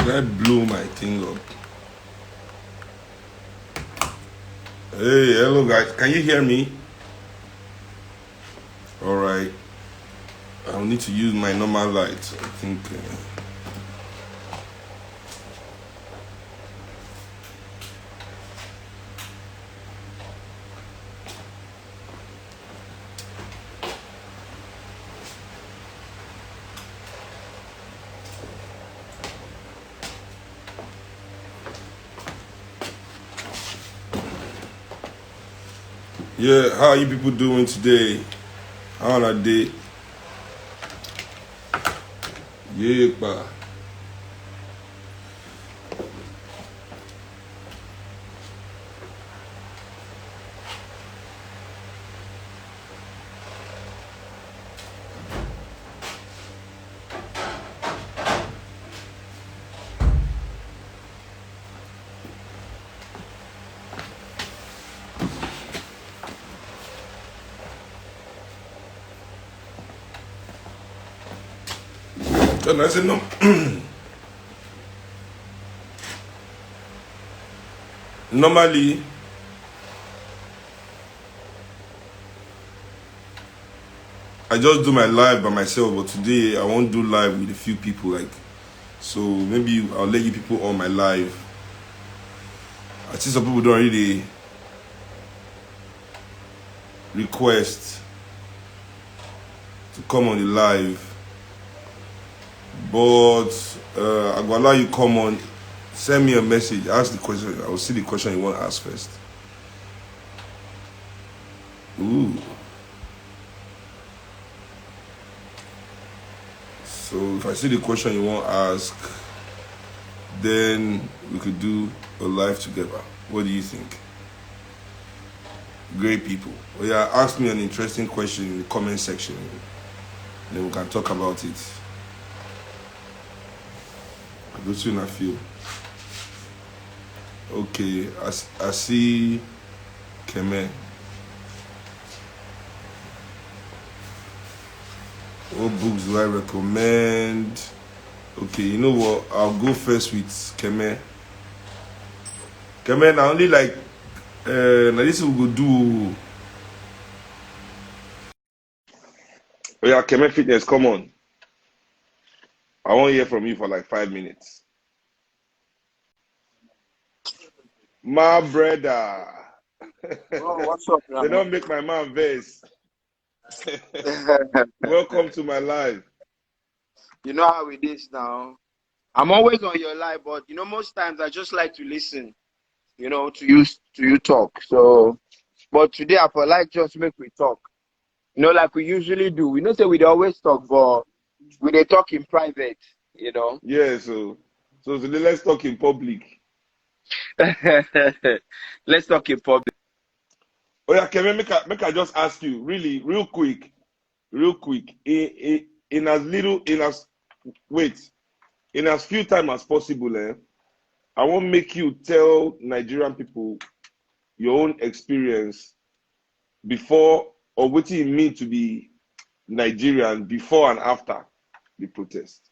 That blew my thing up. Hey, hello guys. Can you hear me? All right. I'll need to use my normal light. I think. Yeah, how are you people doing today? How on a day? Yeah, pa. Then I said no. Normally, I just do my live by myself, but today I won't do live with a few people. Like, so maybe I'll let you people on my live. I see some people don't really request to come on the live, but I will allow you come on. Send me a message. Ask the question. I will see the question you want to ask first. Ooh. So if I see the question you want to ask, then we could do a live together. What do you think? Great people. Well, yeah, ask me an interesting question in the comment section, and then we can talk about it. I go to a few. Okay, I see Keme. What books do I recommend? Okay, you know what? I'll go first with Keme. Keme, I only like now this we go do. Oh yeah, Keme Fitness, come on. I won't hear from you for like 5 minutes. My brother. Oh, what's up They now? don't make my man vex. Welcome to my live. You know how it is now. I'm always on your live, but most times I just like to listen, to you talk. So, but today I feel like just make we talk. Like we usually do. We know say we dey always talk, but we dey talk in private, you know. Yeah, so today let's talk in public. Let's talk in public. Oh yeah, Kevin, make I just ask you, really, real quick, in as little, wait, in as few time as possible, I won't make you tell Nigerian people your own experience before or what it mean to be Nigerian before and after the protest.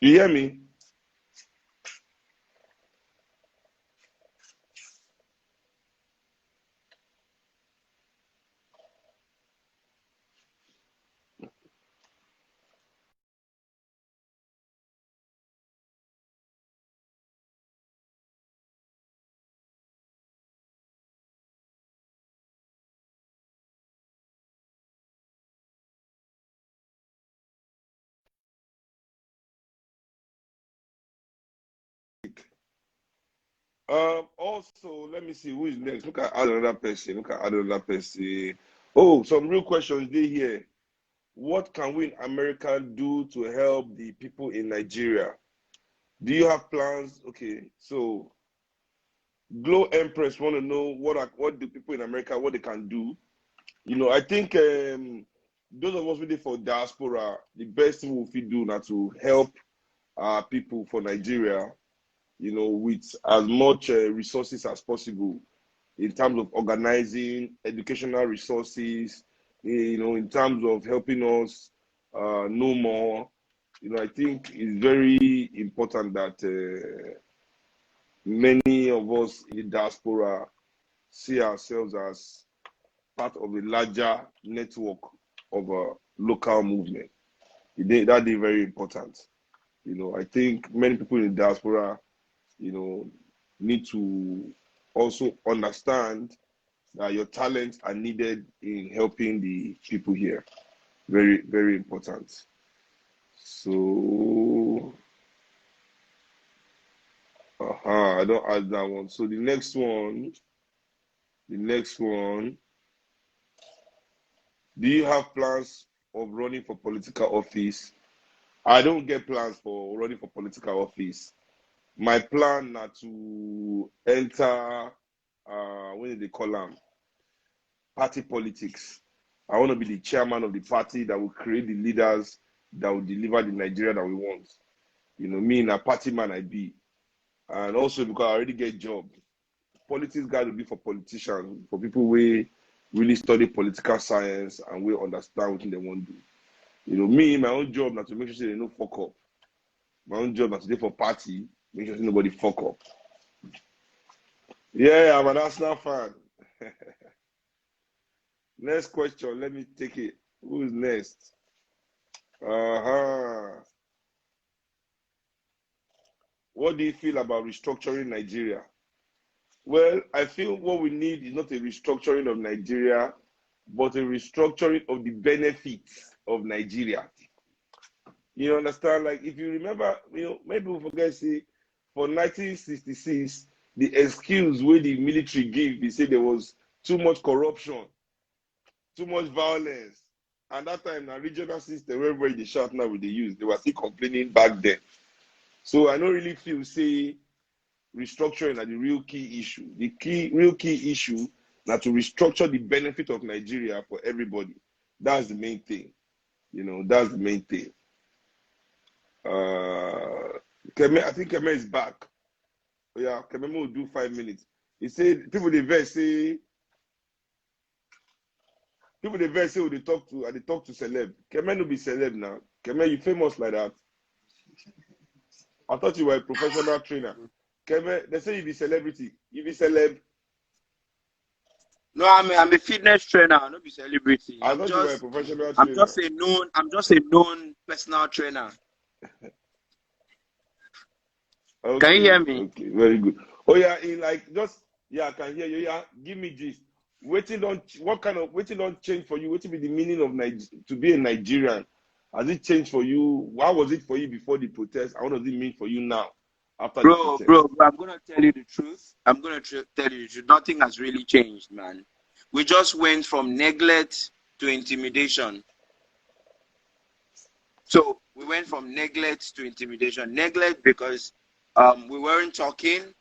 You hear me? Also, let me see who is next. Look at add another person. Oh, some real questions they here. What can we in America do to help the people in Nigeria? Do you have plans? Okay, so Glow Empress want to know what the people in America what they can do. I think those of us waiting for diaspora, the best thing we fit do now to help our people for Nigeria, with as much resources as possible in terms of organizing educational resources, in terms of helping us know more. I think it's very important that many of us in the diaspora see ourselves as part of a larger network of a local movement. That is very important. I think many people in the diaspora, need to also understand that your talents are needed in helping the people here. Very, very important. So, I don't add that one. So the next one, do you have plans of running for political office? I don't get plans for running for political office. My plan na to enter, what do they call them? Party politics. I want to be the chairman of the party that will create the leaders that will deliver the Nigeria that we want. Me and a party man I be. And also because I already get job. Politics got to be for politicians, for people who really study political science and we understand what they want to do. Me, my own job now to make sure they don't fuck up. My own job now to do for party, make sure nobody fuck up. Yeah, I'm an Arsenal fan. Next question, let me take it. Who is next? What do you feel about restructuring Nigeria? Well, I feel what we need is not a restructuring of Nigeria, but a restructuring of the benefits of Nigeria. You understand? Like, if you remember, maybe we forget, see, for 1966, the excuse where the military gave, they said there was too much corruption, too much violence. And that time, the regional system, wherever they shout now with the use, they were still complaining back then. So I don't really feel, say, restructuring are the real key issue. The real key issue now to restructure the benefit of Nigeria for everybody. That's the main thing. That's the main thing. I think Keme is back. Yeah, Keme will do 5 minutes. He said people they verse say when they talk to celeb. Keme no be celeb now. Keme, you famous like that. I thought you were a professional trainer. Keme, they say you be celebrity. You be celeb. No, I'm a fitness trainer, not be celebrity. I thought you were a professional trainer. I'm just a known personal trainer. Okay, can you hear me? Okay, very good. Oh yeah, I can hear you. Yeah, give me gist. Waiting don't change for you? What will be the meaning of to be a Nigerian? Has it changed for you? What was it for you before the protest? And what does it mean for you now after the protest? Bro, I'm gonna tell you the truth. Nothing has really changed, man. We just went from neglect to intimidation. So we went from neglect to intimidation. Neglect because we weren't talking.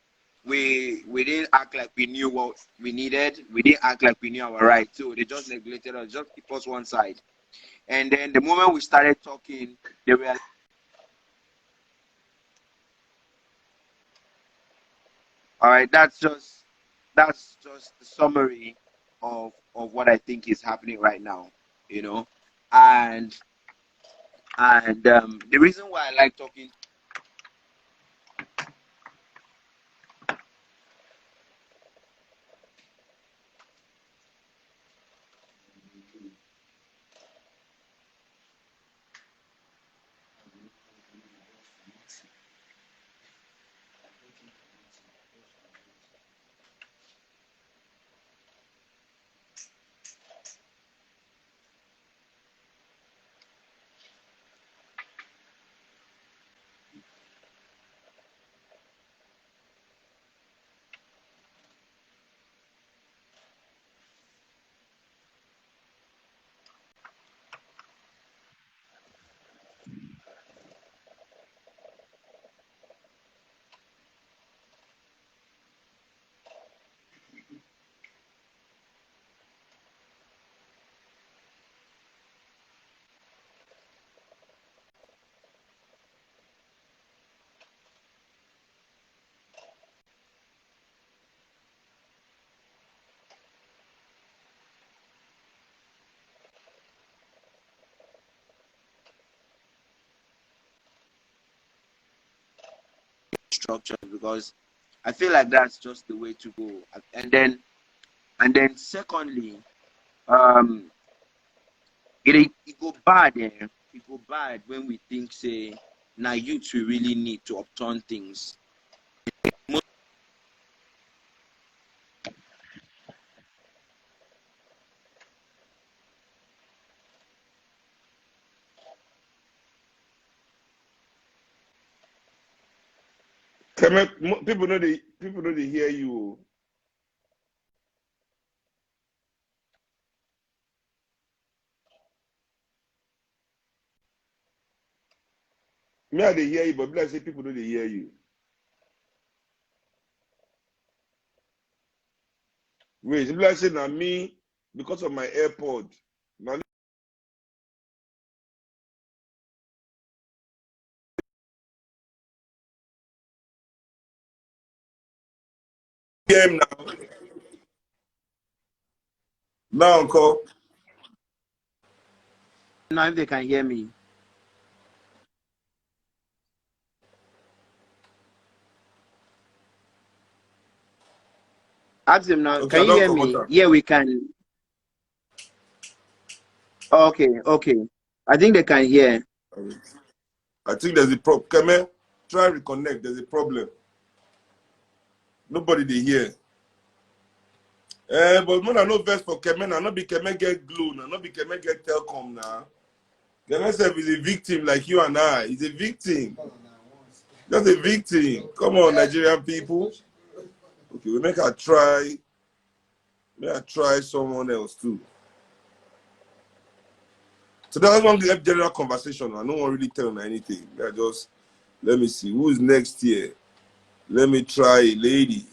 We didn't act like we knew what we needed. We didn't act like we knew our rights. So they just neglected us, just keep us one side. And then the moment we started talking, they were like, all right, that's just the summary of what I think is happening right now, and the reason why I like talking. structures, because I feel like that's just the way to go. And then secondly, it go bad, it go bad when we think say now youth we really need to upturn things. People know they hear you. Me, I they hear you, but let's say people know they hear you. Wait, let's say now me, because of my AirPod. Now hear him now. Now, Uncle. Now if they can hear me. Ask them now. Okay, can you hear me? Yeah, we can. Okay. I think they can hear. I think there's a problem. Come here, try reconnect. There's a problem. Nobody they hear. But when I know best for Kemen, I not be Kemen get glue, I not be Kemen get telecom now. Kemen self is a victim like you and I. He's a victim. Just a victim. Come on, Nigerian people. Okay, we make her try. May I try someone else too. So that's one general conversation. I don't want to really tell them anything. I just let me see who's next here. Let me try a lady.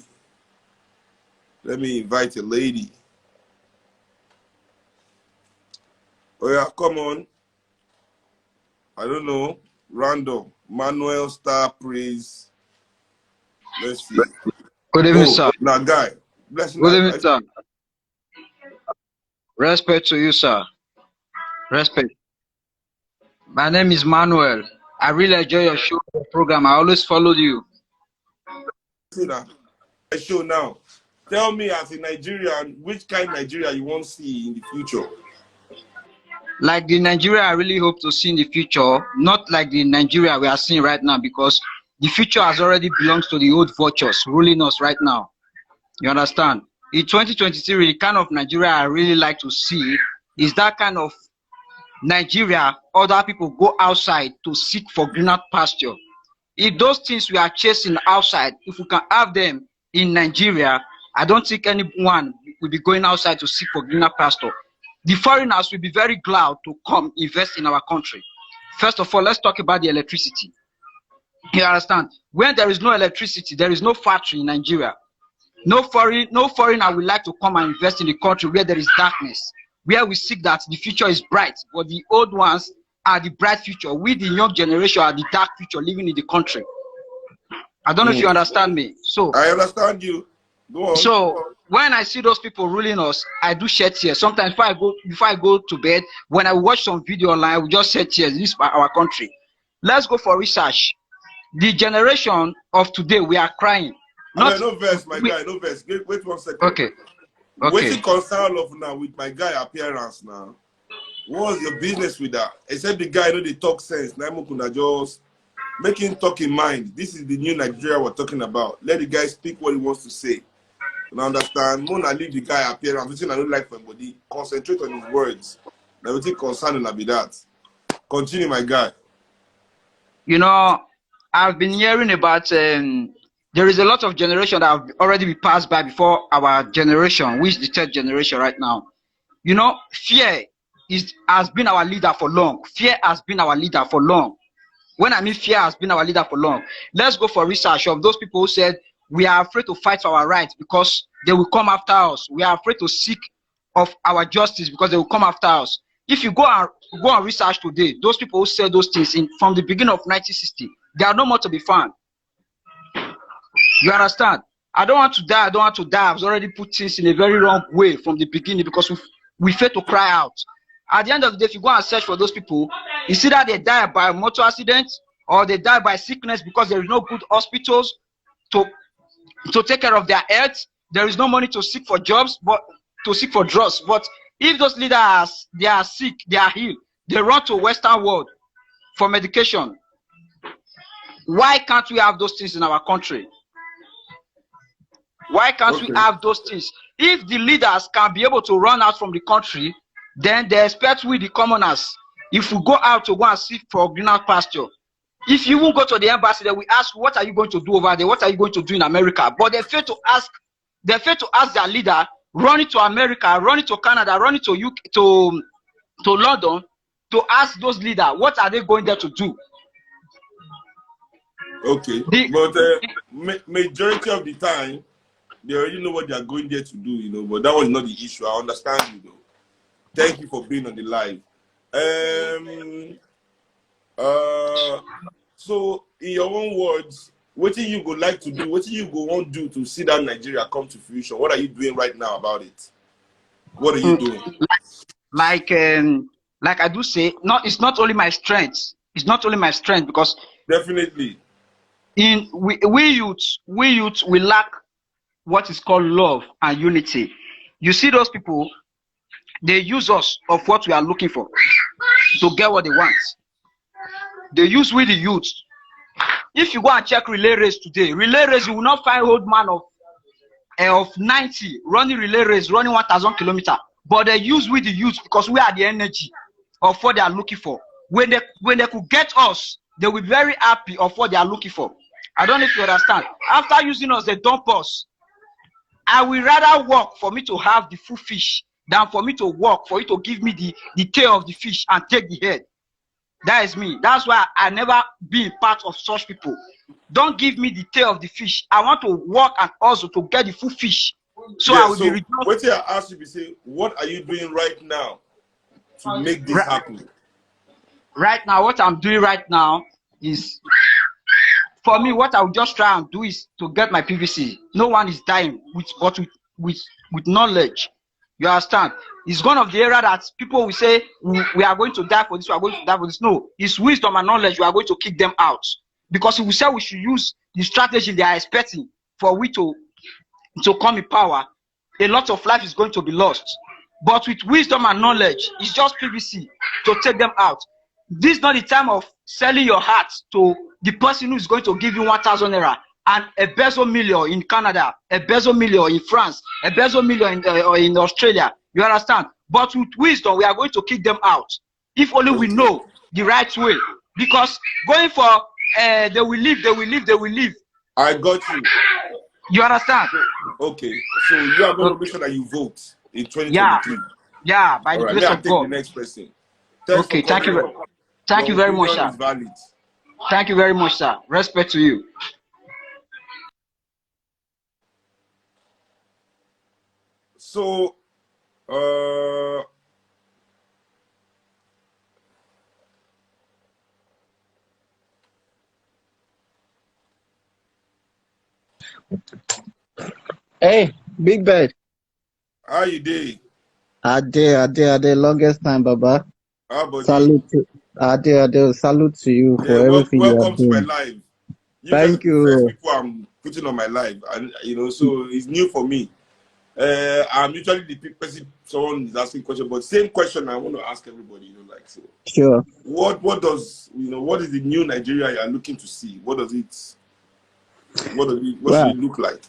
Let me invite a lady. Oh yeah, come on. I don't know. Random. Manuel Star Praise. Let's see. Good evening, sir. Now, guy. Bless you. Good evening, sir. Respect to you, sir. Respect. My name is Manuel. I really enjoy your show, your program. I always followed you. See that? Show now. Tell me, as a Nigerian, which kind of Nigeria you want to see in the future? Like the Nigeria I really hope to see in the future, not like the Nigeria we are seeing right now, because the future has already belongs to the old vultures ruling us right now. You understand? In 2023, the kind of Nigeria I really like to see is that kind of Nigeria other people go outside to seek for greener pasture. If those things we are chasing outside, if we can have them in Nigeria, I don't think anyone will be going outside to seek for greener pasture. The foreigners will be very glad to come invest in our country. First of all, let's talk about the electricity. You understand? When there is no electricity, there is no factory in Nigeria. No foreigner will like to come and invest in the country where there is darkness, where we seek that the future is bright, but the old ones are the bright future. We, the young generation, are the dark future living in the country. I don't know if you understand me. So I understand you. Go on. So when I see those people ruling us, I do shed tears. Sometimes before I go to bed, when I watch some video online, I will just shed tears. This is our country. Let's go for research. The generation of today, we are crying. Not, no verse, my guy, no verse. Wait 1 second. Okay. What's the concern of now with my guy appearance now? What's your business with that? Except the guy, they talk sense. Now Mukuna just make him talk in mind. This is the new Nigeria we're talking about. Let the guy speak what he wants to say. You understand? Mona leave the guy appearance. Which I don't like for anybody. Concentrate on his words. Now we take concern will be that. Continue, my guy. You know, I've been hearing about there is a lot of generation that have already been passed by before our generation, which is the third generation right now. You know, fear has been our leader for long. Fear has been our leader for long. When I mean fear has been our leader for long, let's go for research of those people who said we are afraid to fight for our rights because they will come after us. We are afraid to seek of our justice because they will come after us. If you go on research today, those people who said those things from the beginning of 1960, they are no more to be found. You understand? I don't want to die. I don't want to die. I've already put things in a very wrong way from the beginning because we fail to cry out. At the end of the day, if you go and search for those people, it's either they die by motor accident or they die by sickness because there is no good hospitals to take care of their health. There is no money to seek for jobs, but to seek for drugs. But if those leaders, they are sick, they are healed, they run to Western world for medication. Why can't we have those things in our country? Why can't we have those things? If the leaders can be able to run out from the country, then they expect we, the commoners, if we go out to go and seek for greener pasture. If you won't go to the embassy, then we ask, what are you going to do over there? What are you going to do in America? But they fail to ask their leader, running to America, running to Canada, running to UK, to London, to ask those leaders, what are they going there to do? Okay, but majority of the time, they already know what they are going there to do, you know, but that was not the issue. I understand you, though. Thank you for being on the live. So, in your own words, what do you go like to do? What do you go want to do to see that Nigeria come to fruition? What are you doing right now about it? What are you doing? Like I do say, it's not only my strength. It's not only my strength, because definitely we youth, we lack what is called love and unity. You see those people, they use us of what we are looking for to get what they want. They use we the youth. If you go and check relay race today, relay race, you will not find old man of 90 running relay race, running 1,000 kilometers. But they use we the youth because we are the energy of what they are looking for. When they could get us, they will be very happy of what they are looking for. I don't know if you understand. After using us, they dump us. I will rather work for me to have the full fish than for me to work for you to give me the tail of the fish and take the head. That is me. That's why I never been part of such people. Don't give me the tail of the fish. I want to work and also to get the full fish. So yeah, I will be rejoiced. What I ask you to say, what are you doing right now to make this happen? Right now, what I'm doing right now is, for me, what I will just try and do is to get my PVC. No one is dying with knowledge. You understand? It's one of the area that people will say we are going to die for this, we are going to die for this. No, it's wisdom and knowledge. We are going to kick them out, because if we say we should use the strategy they are expecting for we to come in power, a lot of life is going to be lost. But with wisdom and knowledge, it's just PVC to take them out. This is not the time of selling your heart to the person who is going to give you 1,000 naira and a bezo million in Canada, a bezo million in France, a bezo million in Australia. You understand? But with wisdom, we are going to kick them out. If only we know the right way. Because going for they will leave, they will leave, they will leave. I got you. You understand? Okay. So you are going to make sure that you vote in 2023. Yeah, by the grace of God. The next person. Okay, thank you. Thank you very much, sir. Valid. Thank you very much, sir. Respect to you. So, hey, Big Bird. How you doing? Ade, longest time, Baba. How about salute you? Ade, salute to you for everything you are doing. Welcome to my live. Thank you. First people I'm putting on my live, and so it's new for me. I'm usually the person someone is asking question, but same question I want to ask everybody. So. Sure. What is the new Nigeria you are looking to see? What should it look like?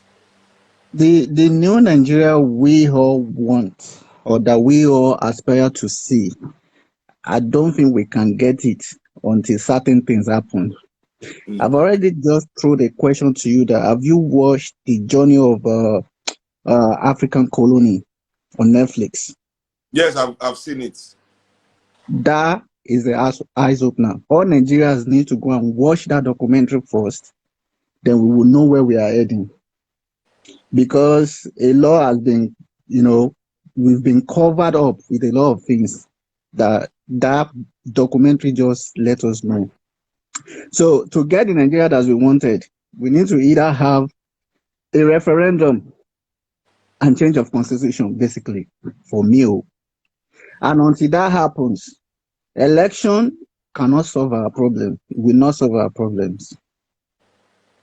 The new Nigeria we all want, or that we all aspire to see, I don't think we can get it until certain things happen. I've already just thrown a question to you that have you watched the journey of African colony on Netflix? Yes, I've seen it. That is the eyes opener. All Nigerians need to go and watch that documentary first. Then we will know where we are heading. Because a lot has been, we've been covered up with a lot of things that documentary just let us know. So to get the Nigeria that we wanted, we need to either have a referendum and change of constitution, basically, for me. And until that happens, election cannot solve our problem. It will not solve our problems.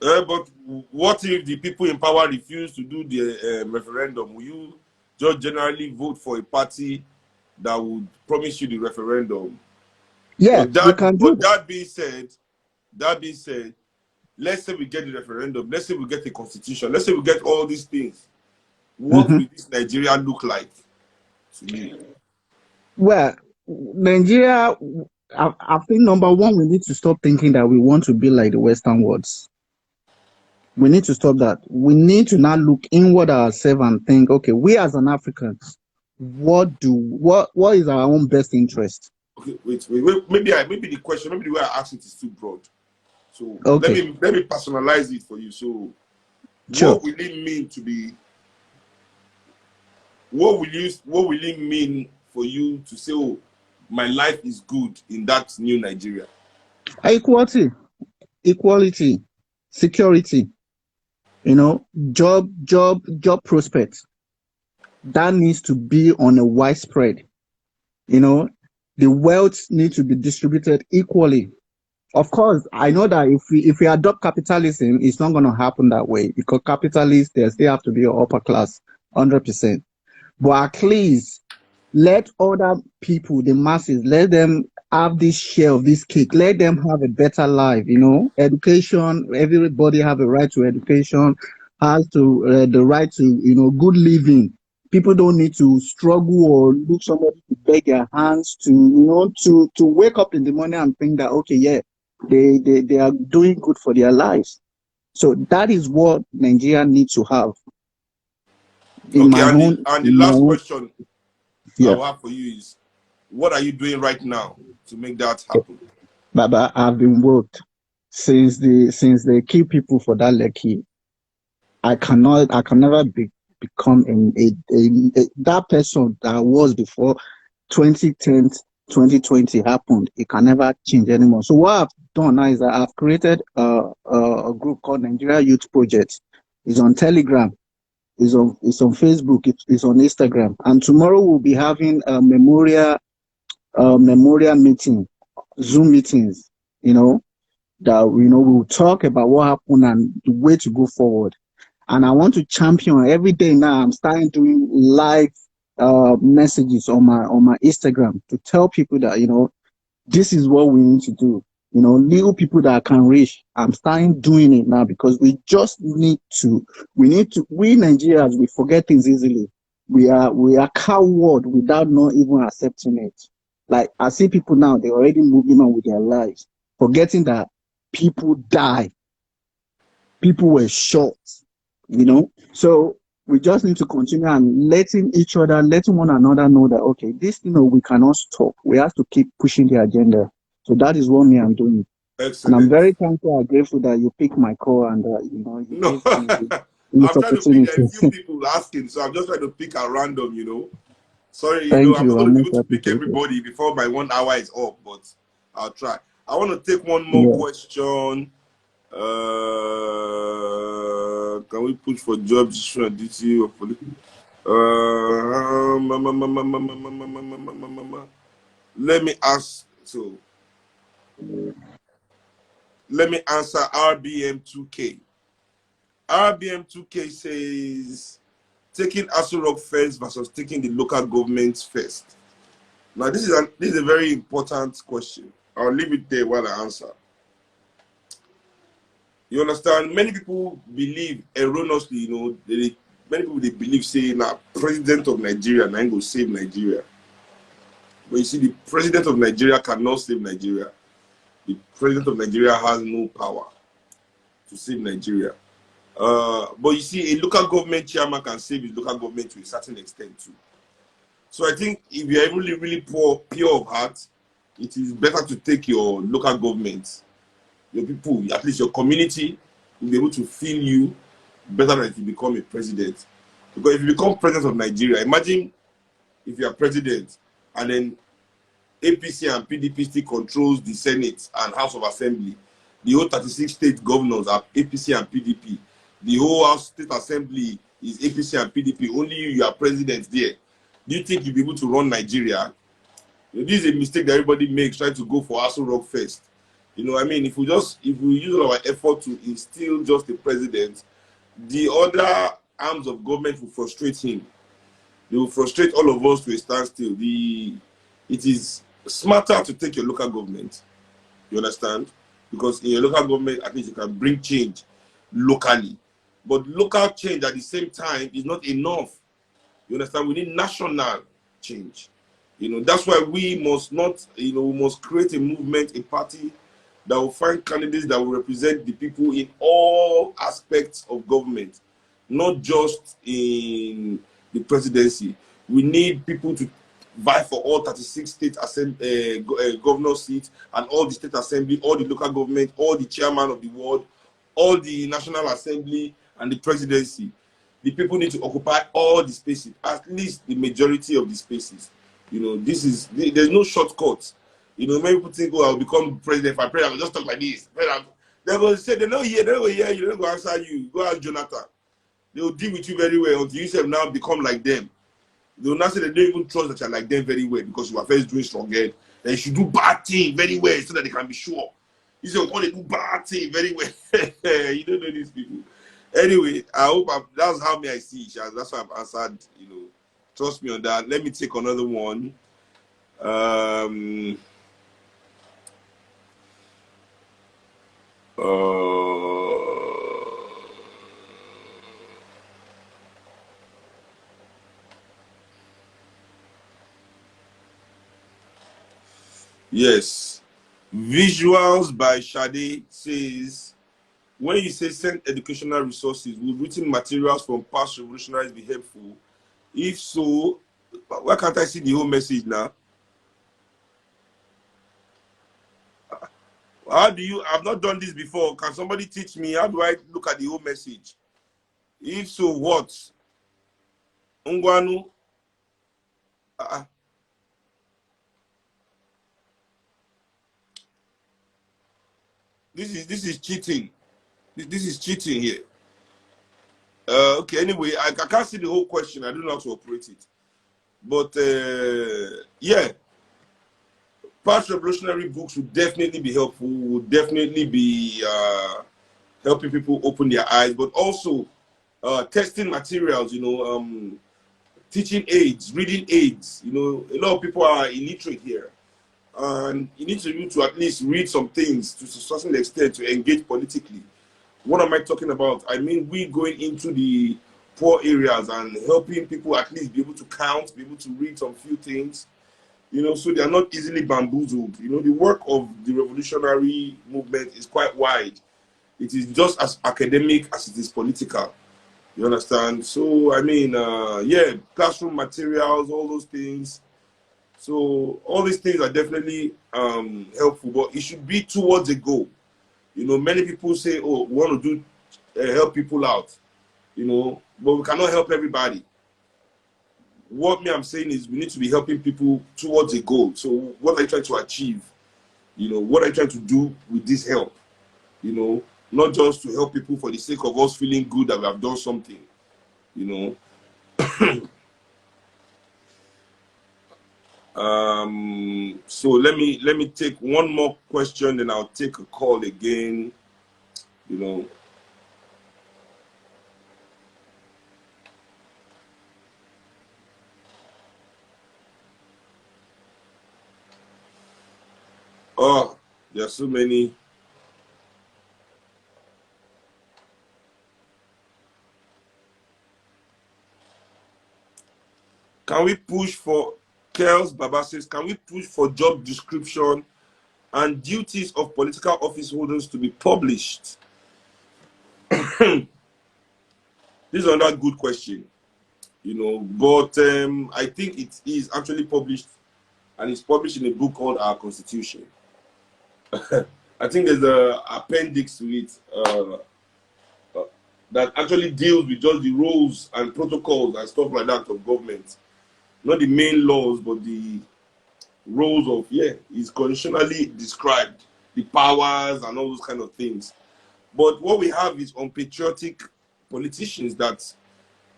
But what if the people in power refuse to do the referendum? Will you just generally vote for a party that would promise you the referendum? Yeah, But we can do. that being said, let's say we get the referendum. Let's say we get a constitution. Let's say we get all these things. What will this Nigeria look like to you? Well, Nigeria, I think number one, we need to stop thinking that we want to be like the Western worlds. We need to stop that. We need to now look inward ourselves and think, okay, we as an African, what is our own best interest? Okay, wait. Maybe the question, maybe the way I asked it is too broad. So Okay. let me personalize it for you. So Sure. what will it mean to be? What will it mean for you to say, oh, my life is good in that new Nigeria? Equality, security, job prospects. That needs to be on a widespread. The wealth needs to be distributed equally. Of course, I know that if we adopt capitalism, it's not going to happen that way, because capitalists, they still have to be upper class, 100%. But at least let other people, the masses, let them have this share of this cake. Let them have a better life. Education. Everybody have a right to education, has to the right to good living. People don't need to struggle or look somebody to beg their hands to to wake up in the morning and think that, okay, yeah, they are doing good for their lives. So that is what Nigeria needs to have. And the last question I will have for you is, what are you doing right now to make that happen? Baba, I've been worked since they kill people for that Lekki. I can never become that person that I was before 2010, 2020 happened. It can never change anymore. So what I've done now is that I've created a group called Nigeria Youth Project. It's on Telegram. It's on Facebook. It's on Instagram. And tomorrow we'll be having a memorial meeting, Zoom meetings. That we'll talk about what happened and the way to go forward. And I want to champion every day now. I'm starting doing live messages on my Instagram to tell people that this is what we need to do. Little people that I can reach. I'm starting doing it now, because we Nigerians, we forget things easily. We are coward without not even accepting it. Like, I see people now, they're already moving on with their lives, forgetting that people die. People were shot, So we just need to continue and letting one another know that, okay, this we cannot stop. We have to keep pushing the agenda. So that is what I'm doing. Excellent. And I'm very thankful and grateful that you picked my call and you no. I'm trying to pick a few people asking, so I'm just trying to pick at random, Sorry, I'm not going to be able to pick everybody before my 1 hour is up, but I'll try. I want to take one more question. Can we push for job description and duty of police? Let me ask. So, let me answer RBM2K. RBM2K says, taking Aso Rock first versus taking the local governments first. Now, this is a very important question. I'll leave it there while I answer. You understand? Many people believe erroneously, many people they believe saying that president of Nigeria now go save Nigeria. But you see, the president of Nigeria cannot save Nigeria. The president of Nigeria has no power to save Nigeria. But you see, a local government chairman can save his local government to a certain extent too. So I think if you are really, really pure of heart, it is better to take your local government, your people, at least your community, will be able to feel you better than if you become a president. Because if you become president of Nigeria, imagine if you are president and then APC and PDP still controls the Senate and House of Assembly. The whole 36 state governors are APC and PDP. The whole House State Assembly is APC and PDP. Only you are president there. Do you think you'll be able to run Nigeria? This is a mistake that everybody makes, trying to go for Aso Rock first. You know, I mean, if we use all our effort to instill just the president, the other arms of government will frustrate him. They will frustrate all of us to a standstill. It is smarter to take your local government. You understand? Because in your local government, at least you can bring change locally. But local change at the same time is not enough. You understand? We need national change. You know, that's why we must not, we must create a movement, a party that will find candidates that will represent the people in all aspects of government, not just in the presidency. We need people to vie for all 36 state governor seats and all the state assembly, all the local government, all the chairman of the ward, all the national assembly and the presidency. The people need to occupy all the spaces, at least the majority of the spaces. You know, there's no shortcuts. You know, many people think, oh, I'll become president if I pray, I'll just talk like this. They're going to say, they don't hear, you don't go answer you. Go ask Jonathan. They will deal with you very well until you say now become like them. They will not say they don't even trust that you're like them very well because you are first doing strong head. Then you should do bad thing very well so that they can be sure. You say, oh, they do bad thing very well. You don't know these people. Anyway, I hope that's how I see it. That's why I've answered, you know. Trust me on that. Let me take another one. Yes. Visuals by Shade says, when you say send educational resources, will written materials from past revolutionaries be helpful? If so, why can't I see the whole message now? How do you, I've not done this before. Can somebody teach me? How do I look at the whole message? If so, what? Ungwanu? This is cheating. This is cheating here. Okay, anyway, I can't see the whole question. I don't know how to operate it. But, yeah. Past revolutionary books would definitely be helpful, would definitely be helping people open their eyes, but also testing materials, you know, teaching aids, reading aids. You know, a lot of people are illiterate here. And you need to at least read some things to a certain extent to engage politically. What am I talking about? I mean, we going into the poor areas and helping people at least be able to count, be able to read some few things, you know, so they are not easily bamboozled. You know, the work of the revolutionary movement is quite wide. It is just as academic as it is political. You understand? So, I mean, yeah, classroom materials, all those things. So, all these things are definitely helpful, but it should be towards a goal. You know, many people say, oh, we want to do help people out, you know, but we cannot help everybody. What I'm saying is we need to be helping people towards a goal. So what are you trying to achieve? You know, what are you trying to do with this help? You know, not just to help people for the sake of us feeling good that we have done something, you know. So let me take one more question, then I'll take a call again, you know. Oh, there are so many. Can we push for, Kels Baba says, can we push for job description and duties of political office holders to be published? This is another good question, you know, but I think it is actually published, and it's published in a book called Our Constitution. I think there's an appendix to it that actually deals with just the rules and protocols and stuff like that of government. Not the main laws, but the roles of, it's constitutionally described, the powers and all those kind of things. But what we have is unpatriotic politicians that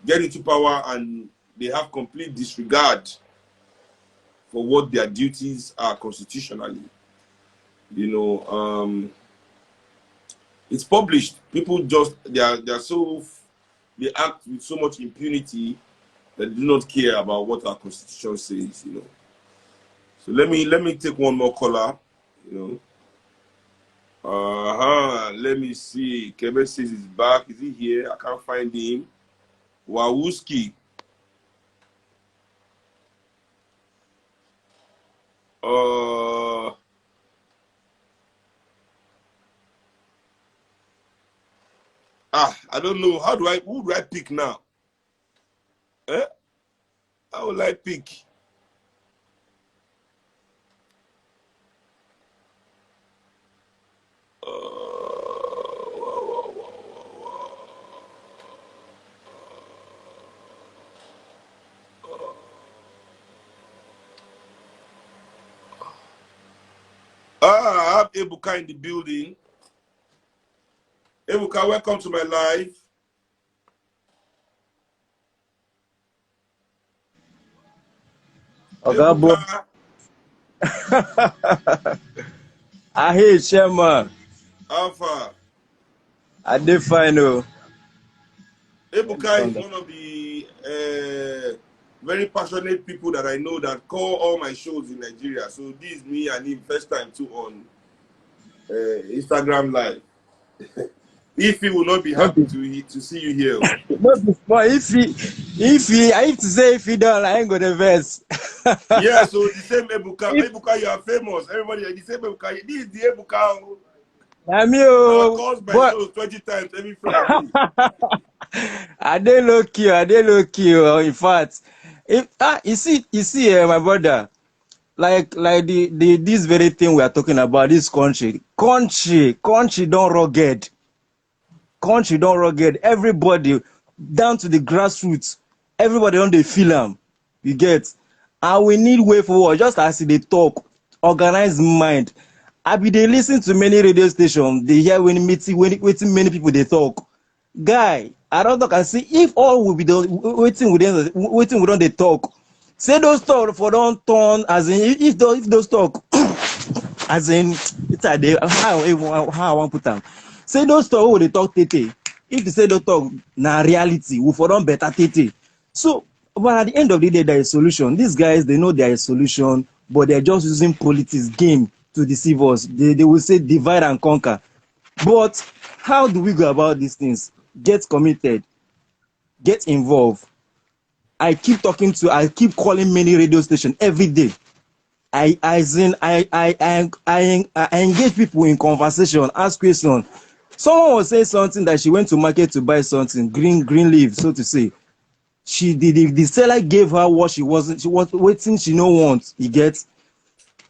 get into power and they have complete disregard for what their duties are constitutionally. You know, it's published. People just they act with so much impunity that they do not care about what our constitution says. You know. So let me take one more caller. You know. Let me see. Kevin says he's back. Is he here? I can't find him. Wawuski. I don't know. Who do I pick now? How will I pick? I have Ebuka in the building. Ebuka, welcome to my live. Ebuka. I hate Shema. Alpha. I did fine. Ebuka is one of the very passionate people that I know that call all my shows in Nigeria. So this is me and him first time too on Instagram Live. If he will not be happy to see you here. I have to say if he don't, I ain't gonna verse. Yeah, so the same Ebuka. Ebuka, you are famous. Everybody, the same Ebuka. This is the Ebuka. I calls my shows 20 times every Friday. I dey low key. In fact, you see, my brother, like this very thing we are talking about, this country don't rugged. Country don't rugged. Everybody down to the grassroots. Everybody on the feel them. You get, and we need way forward. Just as they talk, organized mind. I be they listen to many radio stations. They hear when many people they talk. Guy, I don't talk and see if all will be done waiting we don't they talk. Say those talk for don't turn as in if those talk as in it's a day how I want put them. Say those talk who they talk tete. If they say those talk na reality, we for don't better tete. So but at the end of the day there is solution. These guys they know there is solution, but they're just using politics game to deceive us. They will say divide and conquer. But how do we go about these things? Get committed, get involved. I keep calling many radio stations every day. I engage people in conversation, ask questions. Someone was saying something that she went to market to buy something, green leaf, so to say. The seller gave her what she was waiting, she no want, you get,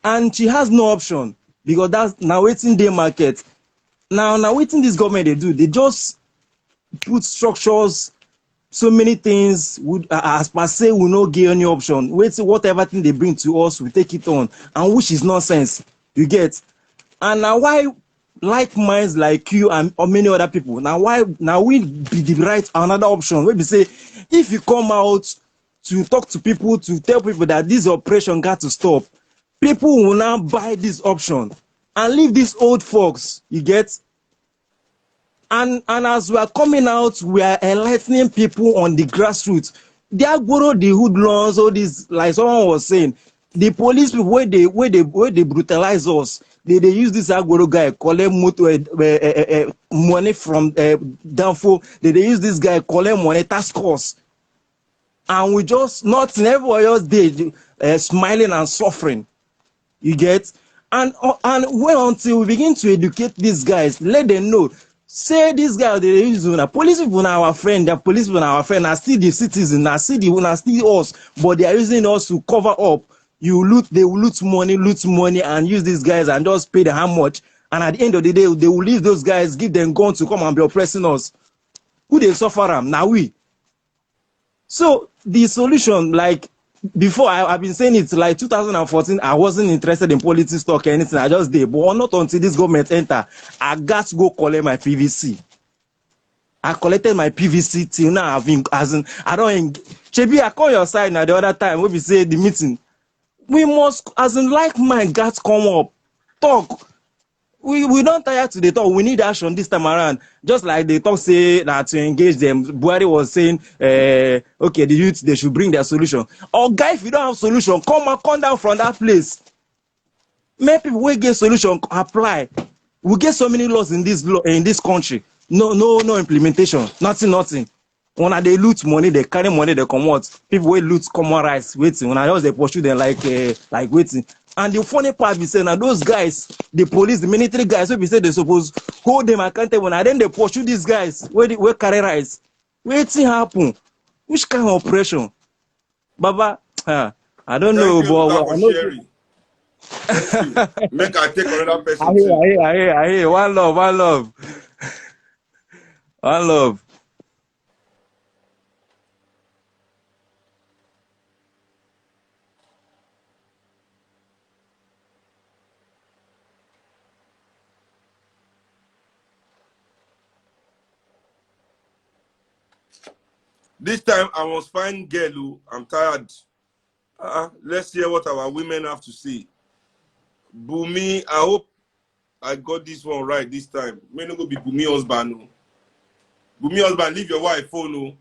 and she has no option because that's now waiting day market. Now waiting this government they do, they just put structures, so many things would as per se will not give any option. Wait, whatever thing they bring to us, we take it on, and which is nonsense. You get, and now why like minds like you and or many other people now we be the right another option where we say if you come out to talk to people to tell people that this operation got to stop, people will now buy this option and leave these old folks. You get. And as we are coming out, we are enlightening people on the grassroots. They are borrow the hoodlums, all these, like someone was saying, the police people where they brutalize us, they use this Agoro guy, collect money from Danfo. They use this guy, collect money, task force. And we just nothing, everybody else did smiling and suffering. You get? And when until we begin to educate these guys, let them know. Say this guy they use police people are our friend, the police people are our friend, are still the citizens, are still us, but they are using us to cover up. They will loot money and use these guys and just pay them how much. And at the end of the day, they will leave those guys, give them guns to come and be oppressing us. Who they suffer them? Now we. So the solution, like before, I've been saying it's like 2014, I wasn't interested in politics talk or anything, I just did. But not until this government enter, I got to go collect my PVC. I collected my PVC till now. I've been, as in, I don't, Chebi, I call your side now the other time, when we say the meeting. We must, as in like mind, got come up, talk. we don't tire to the talk. We need action this time around. Just like they talk say that to engage them. Buhari was saying, okay, the youth, they should bring their solution. Or guy, if you don't have solution, come down from that place. Make people will get solution, apply. We get so many laws in this country. No implementation. Nothing. When they loot money, they carry money, they come out. People will loot common rights, waiting. When I just they pursue them like waiting. And the funny part is saying now those guys, the police, the military guys, we say they suppose hold them accountable, and then they pursue these guys where carry rights. Waiting happen. Which kind of operation? Baba, I don't know, but I know. Make I take another person. I hear. One love. One love. This time I must find girl. I'm tired. Let's hear what our women have to say. Bumi, I hope I got this one right this time. May not go be Bumi husband. No. Bumi husband, leave your wife phone. No.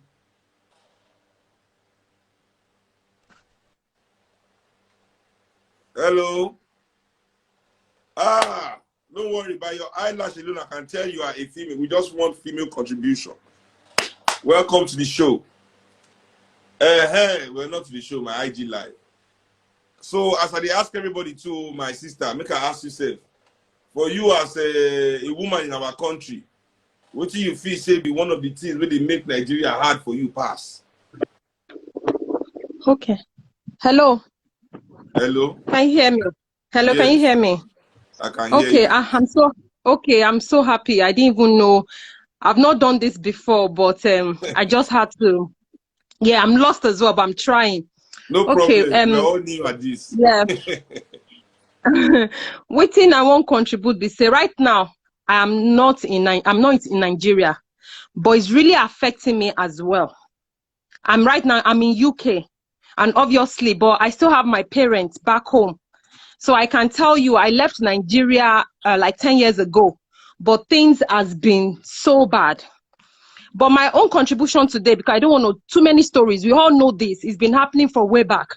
Hello. Don't worry, by your eyelash alone, I can tell you are a female. We just want female contribution. Welcome to the show. Hey, we're not to the show, my IG live. So as I ask everybody to, my sister, make her ask yourself, for you as a woman in our country, what do you feel say be one of the things where they make Nigeria hard for you pass? Okay. Hello. Hello. Can you hear me? Hello, Yes. Can you hear me? I can hear you. I'm so happy. I didn't even know. I've not done this before, but I just had to. Yeah, I'm lost as well, but I'm trying. No Okay, problem. We're all new at this. Yeah. Waiting, I won't contribute. They say right now I'm not in Nigeria, but it's really affecting me as well. I'm in UK, and obviously, but I still have my parents back home. So I can tell you, I left Nigeria like 10 years ago, but things has been so bad. But my own contribution today, because I don't want to know too many stories, we all know this, it's been happening for way back.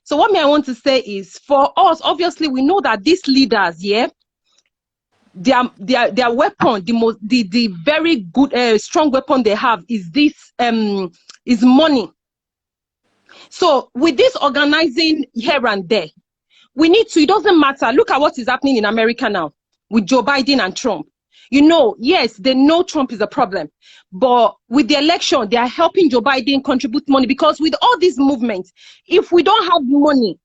So what I want to say is, for us, obviously, we know that these leaders, yeah, their weapon, the very good, strong weapon they have is this, is money. So with this organizing here and there, we need to, it doesn't matter. Look at what is happening in America now with Joe Biden and Trump. You know, yes, they know Trump is a problem, but with the election, they are helping Joe Biden contribute money, because with all these movements, if we don't have money,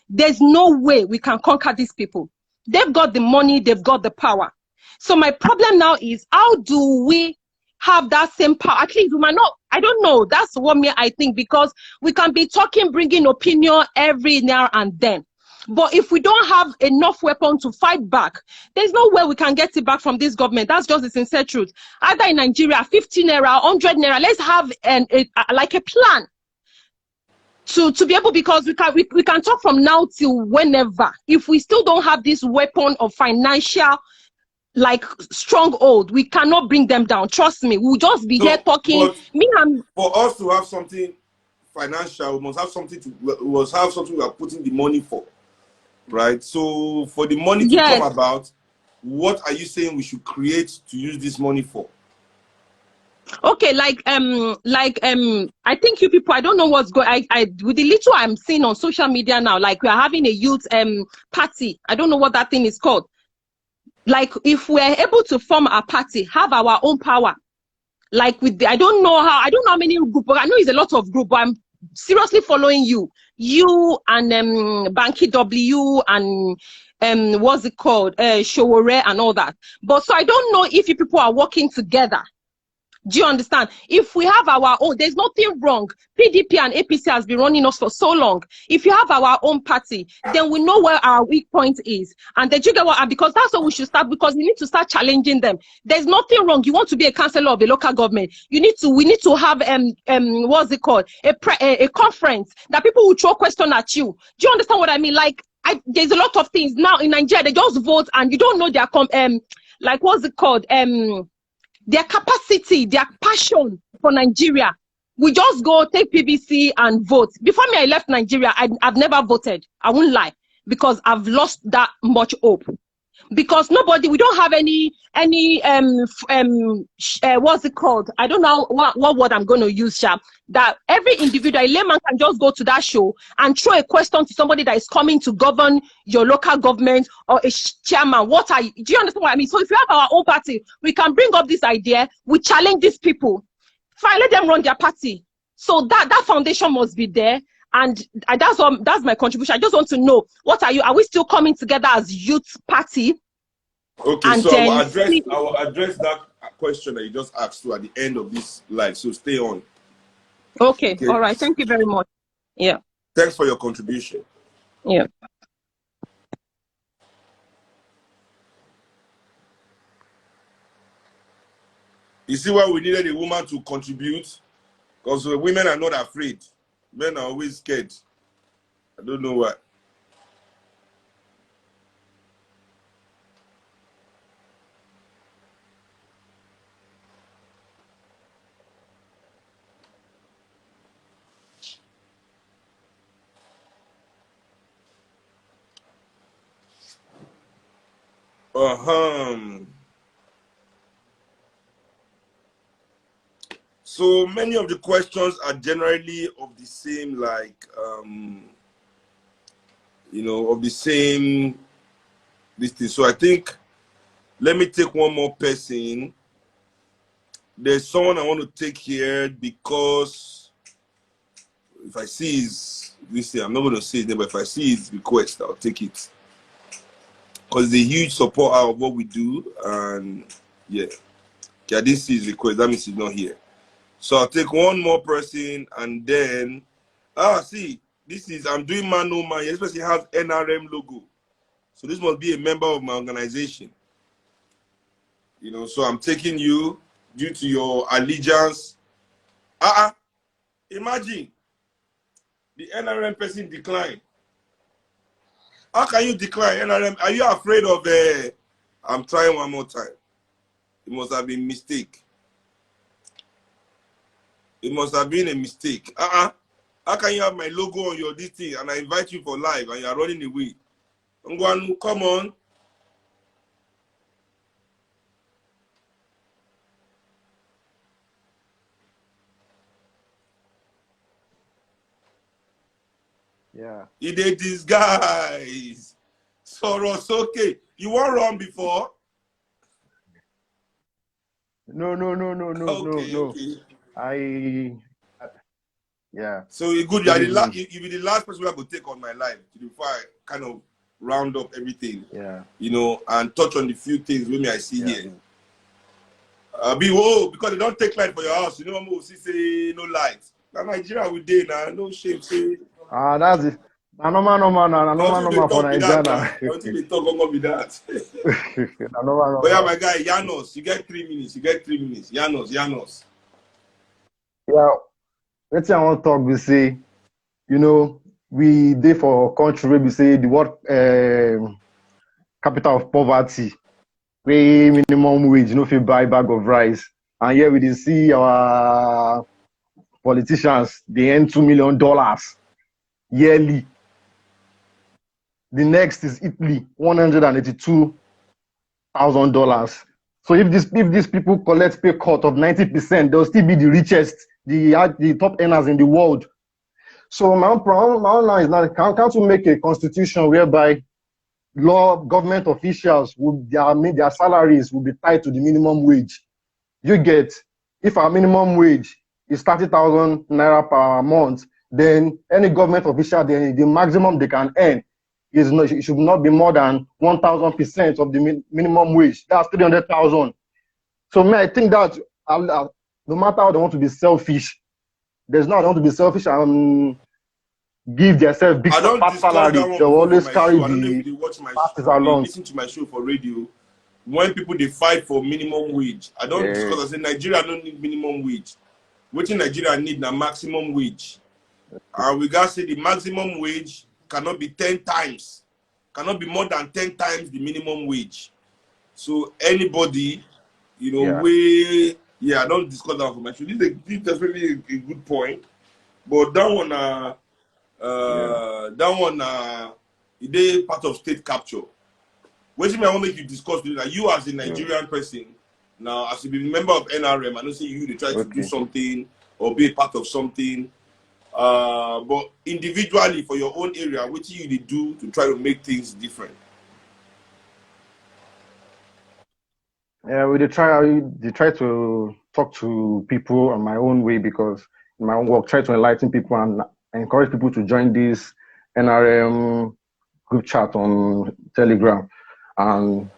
there's no way we can conquer these people. They've got the money, they've got the power. So my problem now is, how do we have that same power? At least we might not, I don't know, that's what I think, because we can be talking, bringing opinion every now and then. But if we don't have enough weapon to fight back, there's no way we can get it back from this government. That's just the sincere truth. Either in Nigeria, 15 naira, 100 naira, let's have like a plan to be able, because we can talk from now till whenever. If we still don't have this weapon of financial, like, stronghold, we cannot bring them down. Trust me, we'll just be here talking. For us to have something financial, we must have something we are putting the money for. Right, so for the money to come about, what are you saying we should create to use this money for? Okay, I think you people, I don't know what's going. I with the little I'm seeing on social media now, like we are having a youth party. I don't know what that thing is called. Like, if we are able to form a party, have our own power, like with the, I don't know how many groups, but I know it's a lot of groups, but I'm seriously following you and Banky W and what's it called, Showore and all that. But so I don't know if you people are working together. Do you understand? If we have our own, there's nothing wrong. PDP and APC has been running us for so long. If you have our own party, then we know where our weak point is. And then you get what? Because that's what we should start, because we need to start challenging them. There's nothing wrong. You want to be a councillor of a local government. We need to have what's it called? A conference that people will throw question at you. Do you understand what I mean? Like, there's a lot of things now in Nigeria. They just vote and you don't know their like what's it called, their capacity, their passion for Nigeria. We just go take PVC and vote. Before me, I left Nigeria. I've never voted. I won't lie, because I've lost that much hope. Because we don't have any what's it called? I don't know what word I'm going to use, Sha. That every individual, a layman, can just go to that show and throw a question to somebody that is coming to govern your local government or a chairman. Do you understand what I mean? So if you have our own party, we can bring up this idea, we challenge these people. Fine, let them run their party. So that foundation must be there. And that's my contribution. I just want to know, are we still coming together as youth party? Okay, and so then I will address that question that you just asked to at the end of this live. So stay on. Okay. All right. Thank you very much. Yeah. Thanks for your contribution. Yeah. You see why we needed a woman to contribute? Because women are not afraid. Men are always scared. I don't know why. So many of the questions are generally of the same, like, of the same this thing. So I think, let me take one more person. There's someone I want to take here because if I see this thing, I'm not going to say his name, but if I see his request, I'll take it. Because the huge supporter of what we do, and yeah. Okay, I didn't see his request, that means he's not here. So I'll take one more person and then, I'm doing man no man. This person has NRM logo. So this must be a member of my organization. So I'm taking you due to your allegiance. Imagine the NRM person decline. How can you decline NRM? Are you afraid of I'm trying one more time. It must have been a mistake. It must have been a mistake. How can you have my logo on your this thing and I invite you for live and you are running away? Ngwanu, come on. Yeah. He did this guys. Soros, okay. You won't run before? No. Okay. Yeah. So you good. You be the last person I could take on my life before I kind of round up everything. Yeah. And touch on the few things with me I see here. Because they don't take light for your house. I'm going to say no light. Now Nigeria we dey now, no shame. Say. That's it. No for Nigeria. Until they talk, I'm gonna be that. But yeah, my guy, Janos, you get 3 minutes. Janos. Yeah. Let's say I want to talk. We say, we dey for country where we say the word capital of poverty, pay minimum wage, fit buy bag of rice, and here we dey see our politicians they earn $2 million yearly. The next is Italy, $182,000. So if these people collect pay cut of 90%, they'll still be the richest, the top earners in the world. So my own now is now, can't we make a constitution whereby government officials their salaries will be tied to the minimum wage? You get, if our minimum wage is 30,000 naira per month, then any government official, the maximum they can earn it should not be more than 1,000% of the minimum wage. That's 300,000. So I think that no matter how they want to be selfish, there's not want to be selfish and give themselves big salary. They will always carry the parties along. Listen to my show for radio. When people they fight for minimum wage, I don't discuss. I say Nigeria don't need minimum wage. What in Nigeria need a maximum wage. And we got to say the maximum wage cannot be 10 times cannot be more than 10 times the minimum wage. So anybody, you know, Yeah. I don't discuss that for my show. This is definitely a good point. But that one, it is part of state capture. What I want to make you discuss today, that you as a Nigerian person, now as you be a member of NRM, I don't say you try to do something or be a part of something. But individually for your own area, what you do to try to make things different? Yeah, they try to talk to people on my own way, because in my own work, try to enlighten people and encourage people to join this NRM group chat on Telegram. And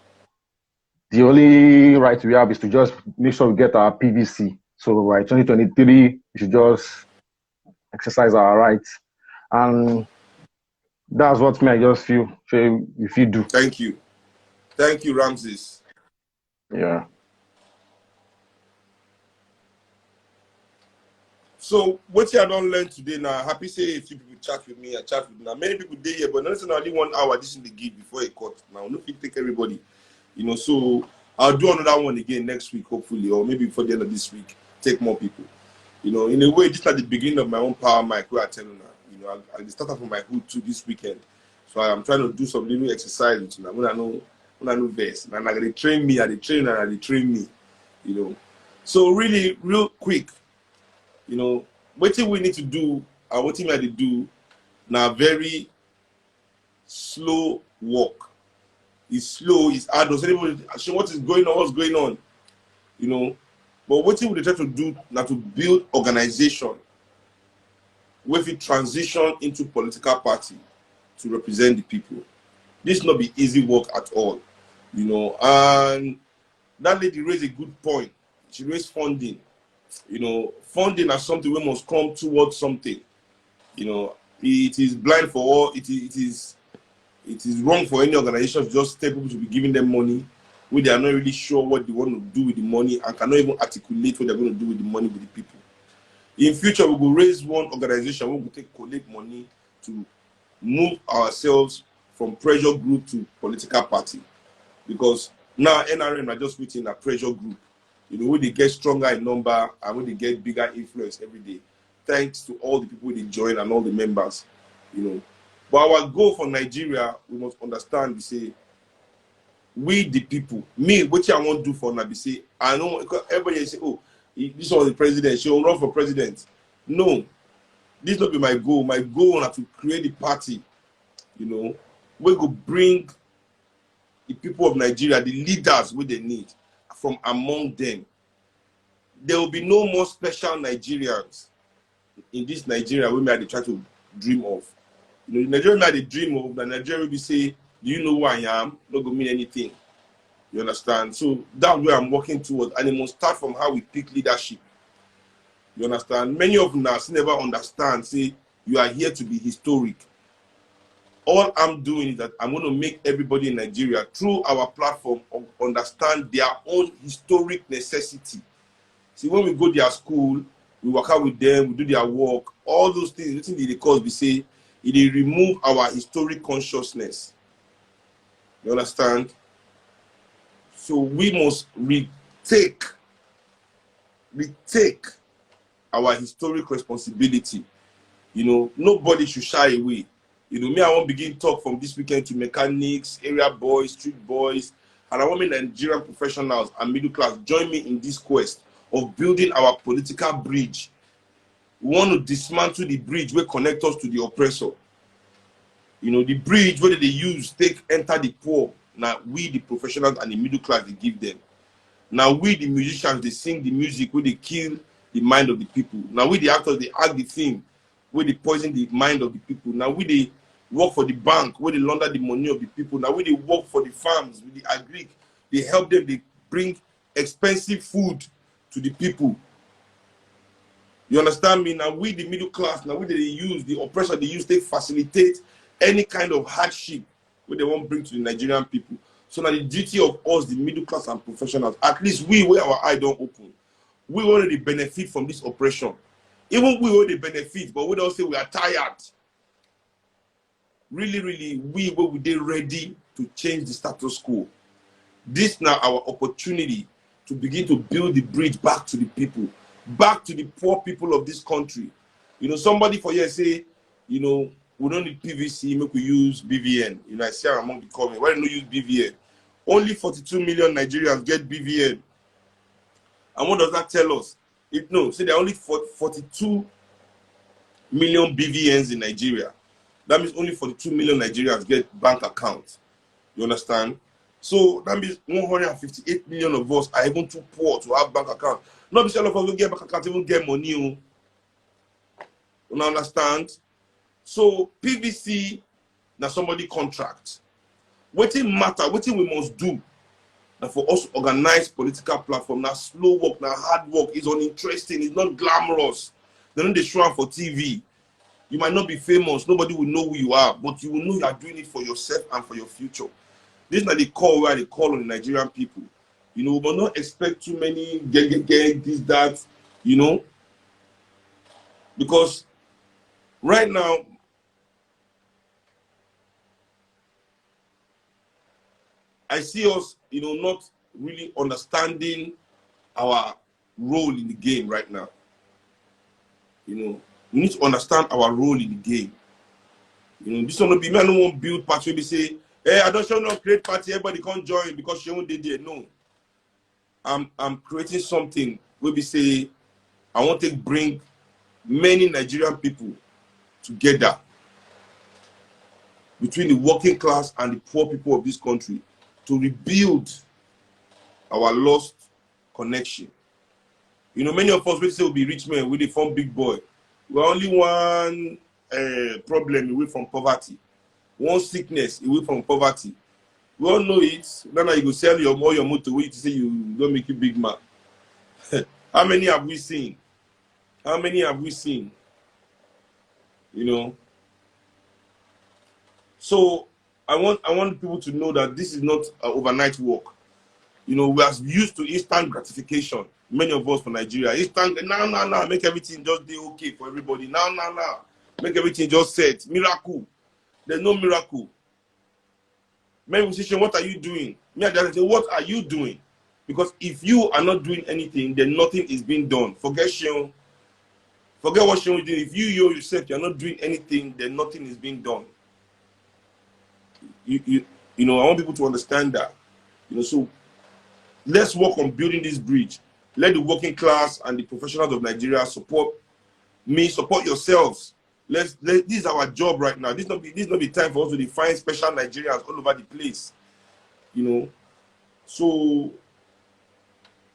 the only right we have is to just make sure we get our PVC. So by 2023, we should just exercise our rights. And that's what I just feel if you do. Thank you. Thank you, Ramses. Yeah. So what I don't learn today now, happy say a few people chat with me, I chat with now. Many people there here, but not necessarily 1 hour this in the gig before a cut. Now, no fit take everybody. You know, so I'll do another one again next week, hopefully, or maybe before the end of this week, take more people. You know, in a way, this is at the beginning of my own power mic where I tell you now. You know, I started from my hood too this weekend. So I'm trying to do some little exercise now. When I know best. And they train me, they train me, you know. So really, real quick, you know, what we need to do and what we need to do now, very slow walk. It's slow, it's hard. Does anybody show what is going on, what's going on? You know, but what we try to do now to build organization with it transition into political party to represent the people. This not be easy work at all, you know. And that lady raised a good point. She raised funding. You know, funding is something we must come towards something. You know, it is blind for all. It is wrong for any organization to just tell people to be giving them money when they are not really sure what they want to do with the money and cannot even articulate what they're going to do with the money with the people. In future, we will raise one organization where we will collect money to move ourselves from pressure group to political party. Because now NRM are just within a pressure group. You know, when they get stronger in number and when they get bigger influence every day. Thanks to all the people they join and all the members, you know. But our goal for Nigeria, we must understand, we say, we the people, me, what I want to do for Nabi, say, I know, everybody say, oh, this was the president, she will run for president. No, this will be my goal. My goal is to create a party, you know, we go bring the people of Nigeria, the leaders what they need from among them. There will be no more special Nigerians in this Nigeria we may try to dream of. You know, Nigeria may dream of, that Nigeria will be say, do you know who I am? Not gonna mean anything. You understand? So that's where I'm working towards, and it must start from how we pick leadership. You understand? Many of us never understand, say, you are here to be historic. All I'm doing is that I'm going to make everybody in Nigeria, through our platform, understand their own historic necessity. See, when we go to their school, we work out with them, we do their work, all those things, they cause, we say, it remove our historic consciousness. You understand? So we must retake our historic responsibility. You know, nobody should shy away. You know, me, I want to begin talk from this weekend to mechanics, area boys, street boys, and I want me Nigerian professionals and middle class join me in this quest of building our political bridge. We want to dismantle the bridge where connect us to the oppressor. You know, the bridge where they use, enter the poor. Now we, the professionals and the middle class, they give them. Now we, the musicians, they sing the music where they kill the mind of the people. Now we, the actors, they act the thing where they poison the mind of the people. Now we, they work for the bank where they launder the money of the people. Now we, they work for the farms with the agric. They help them, they bring expensive food to the people. You understand me? Now we, the middle class, now we, they use the oppressor, they use, they facilitate any kind of hardship where they won't bring to the Nigerian people. So now the duty of us, the middle class and professionals, at least we, where our eye don't open, we already benefit from this oppression. Even we already benefit, but we don't say we are tired. really, we ready to change the status quo. This now our opportunity to begin to build the bridge back to the people, back to the poor people of this country. You know, somebody for here say, you know, we don't need PVC, make we use BVN. You know, I see among the comment, why don't you use BVN? Only 42 million Nigerians get BVN. And what does that tell us? Say there are only 42 million BVNs in Nigeria. That means only 42 million Nigerians get bank accounts. You understand? So that means 158 million of us are even too poor to have bank accounts. Not because all of us will get bank accounts, even get money. You understand? So PVC, now somebody contract. What it matter, what we must do now for us to organize political platform. Now slow work, now hard work, is uninteresting, it's not glamorous. They don't show up for TV. You might not be famous, nobody will know who you are, but you will know you are doing it for yourself and for your future. This is not the call where they call on the Nigerian people. You know, but not expect too many get this, that, you know. Because right now, I see us, you know, not really understanding our role in the game right now. You know, we need to understand our role in the game. You know, this one will be, I don't want to build party where we say, hey, I don't show no great party, everybody can't join because she won't there. No. I'm creating something where we say, I want to bring many Nigerian people together between the working class and the poor people of this country to rebuild our lost connection. You know, many of us will say we'll be rich men, we'll form big boy. We're only one problem away from poverty, one sickness away from poverty. We all know it. Now you go sell your motor to say you don't make you big man. How many have we seen? How many have we seen? You know. So I want people to know that this is not an overnight work. You know, we are used to instant gratification. Many of us from Nigeria, instant now, make everything just be okay for everybody. Now, make everything just set. Miracle. There's no miracle. Many musicians, what are you doing? Me, I just say, what are you doing? Because if you are not doing anything, then nothing is being done. Forget Seun. Forget what Seun is doing. If you yourself, you're not doing anything, then nothing is being done. You know, I want people to understand that. You know, so let's work on building this bridge. Let the working class and the professionals of Nigeria support me, support yourselves. This is our job right now. This not be time for us to define special Nigerians all over the place. You know, so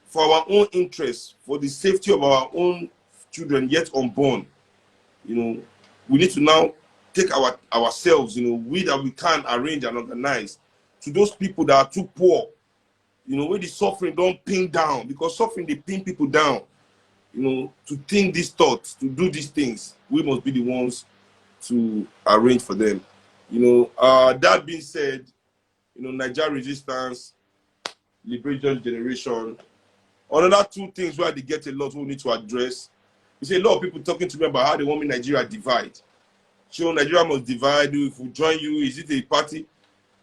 for our own interests, for the safety of our own children yet unborn, you know, we need to now take ourselves, you know, we that we can arrange and organize to those people that are too poor, you know, where the suffering don't pin down, because suffering they pin people down, you know, to think these thoughts, to do these things. We must be the ones to arrange for them. You know, that being said, you know, Nigeria resistance, liberation generation, another two things where they get a lot we need to address. You see a lot of people talking to me about how they want me Nigeria divide. So Nigeria must divide. If we join you, is it a party?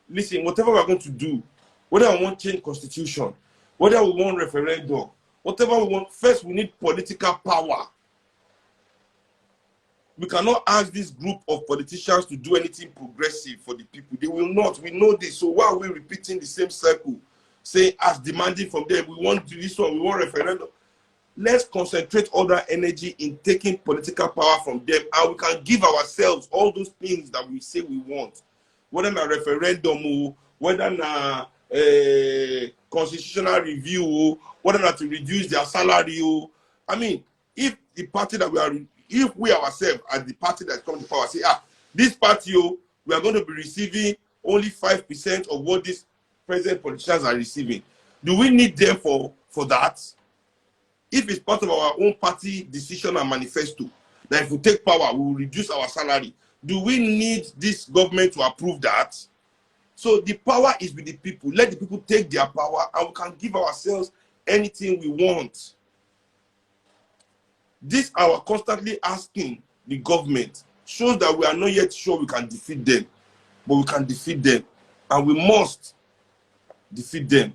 Listen, whatever we're going to do, whether we want to change constitution, whether we want referendum, whatever we want, first we need political power. We cannot ask this group of politicians to do anything progressive for the people. They will not. We know this. So why are we repeating the same cycle? Say, as demanding from them, we want to do this one, we want referendum. Let's concentrate all that energy in taking political power from them, and we can give ourselves all those things that we say we want. Whether na referendum, whether na constitutional review, whether na to reduce their salary. I mean, if the party that we are, if we ourselves as the party that's come to power say, this party, we are going to be receiving only 5% of what these present politicians are receiving. Do we need them for that? If it's part of our own party decision and manifesto, that if we take power, we will reduce our salary. Do we need this government to approve that? So the power is with the people. Let the people take their power and we can give ourselves anything we want. This our constantly asking the government shows that we are not yet sure we can defeat them. but we can defeat them. And we must defeat them.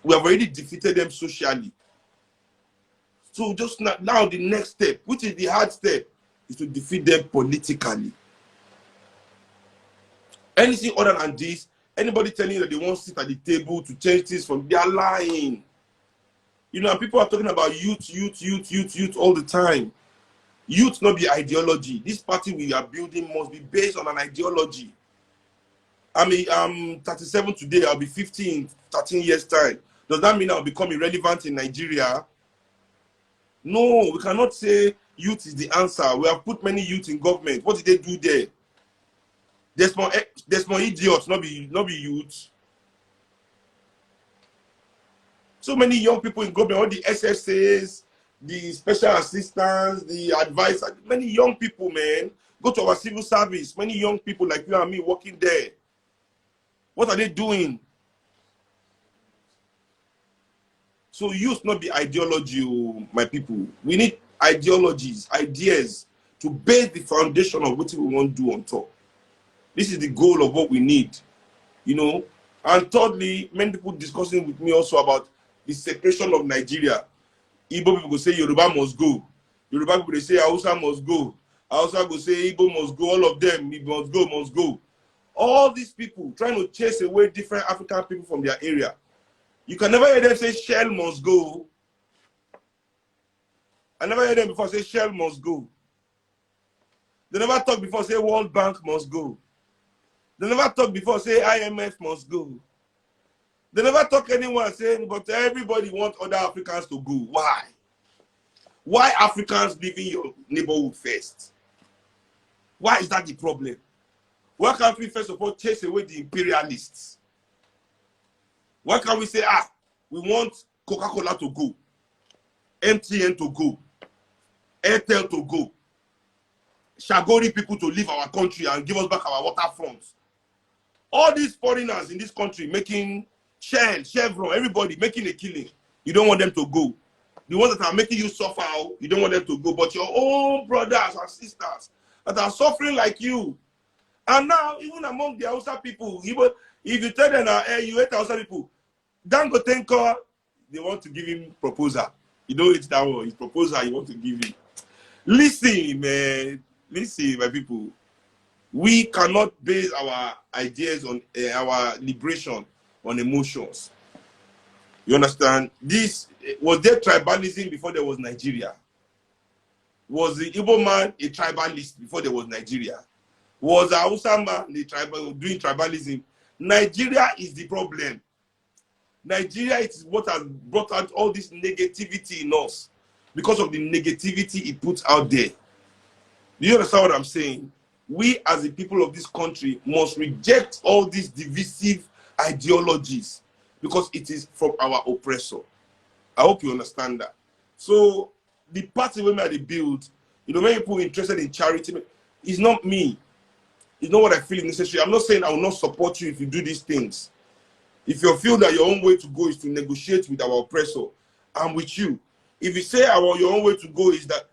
We have already defeated them socially. So just now the next step, which is the hard step, is to defeat them politically. Anything other than this, anybody telling you that they won't sit at the table to change things from, they are lying. You know, and people are talking about youth all the time. Youth not be ideology. This party we are building must be based on an ideology. I mean, I'm 37 today, I'll be 50 in 13 years' time. Does that mean I'll become irrelevant in Nigeria? No, we cannot say youth is the answer. We have put many youth in government. What did they do there? There's more idiots, not be youth. So many young people in government, all the SSAs, the special assistants, the advisors, many young people, man. Go to our civil service, many young people like you and me working there. What are they doing? So youth not be ideology, my people. We need ideologies, ideas to base the foundation of what we want to do on top. This is the goal of what we need, you know. And thirdly, many people discussing with me also about the separation of Nigeria. Igbo people go say Yoruba must go. Yoruba people they say Hausa must go. Hausa go say Igbo must go. All of them must go. All these people trying to chase away different African people from their area. You can never hear them say Shell must go. I never heard them before say Shell must go. They never talk before say World Bank must go. They never talk before say IMF must go. They never talk anyone saying, but everybody wants other Africans to go. Why? Why Africans live in your neighborhood first? Why is that the problem? Why can't we first of all chase away the imperialists? Why can't we say, we want Coca-Cola to go, MTN to go, Airtel to go, Shagori people to leave our country and give us back our waterfronts? All these foreigners in this country making Shell, Chevron, everybody making a killing. You don't want them to go. The ones that are making you suffer, you don't want them to go. But your own brothers and sisters that are suffering like you. And now, even among the Hausa people, if you tell them, you hate Hausa people, Dangote, they want to give him proposal. You know it's that one, his proposal you want to give him. Listen, man. Listen, my people. We cannot base our ideas on our liberation on emotions. You understand? This was there tribalism before there was Nigeria? Was the Igbo man a tribalist before there was Nigeria? Was the Hausa man doing tribalism? Nigeria is the problem. Nigeria is what has brought out all this negativity in us because of the negativity it puts out there. Do you understand what I'm saying? We as the people of this country must reject all these divisive ideologies because it is from our oppressor. I hope you understand that. So the party women they build, you know, many people interested in charity, it's not me. It's not what I feel is necessary. I'm not saying I will not support you if you do these things. If you feel that your own way to go is to negotiate with our oppressor, I'm with you. If you say your own way to go is that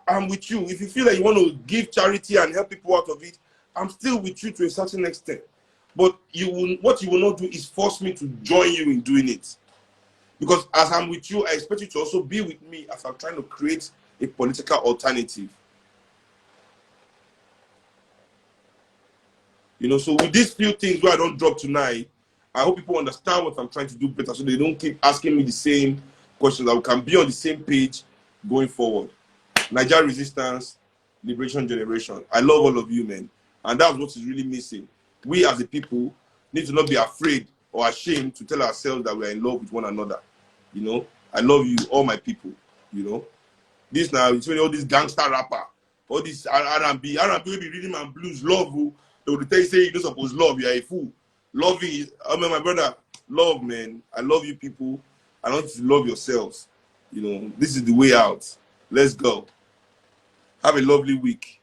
I'm with you. If you feel that you want to give charity and help people out of it, I'm still with you to a certain extent. But what you will not do is force me to join you in doing it. Because as I'm with you, I expect you to also be with me as I'm trying to create a political alternative. You know, so with these few things where I don't drop tonight, I hope people understand what I'm trying to do better so they don't keep asking me the same questions, that we can be on the same page going forward. Nigeria Resistance, Liberation Generation. I love all of you, man. And that's what is really missing. We as a people need to not be afraid or ashamed to tell ourselves that we are in love with one another. You know, I love you, all my people. You know, this now, it's all this gangster rapper, all this R&B will be rhythm and blues, love. They will tell you, say, you don't suppose love, you are a fool. Love is, I mean, my brother, love, man. I love you people. I want you to love yourselves. You know, this is the way out. Let's go. Have a lovely week.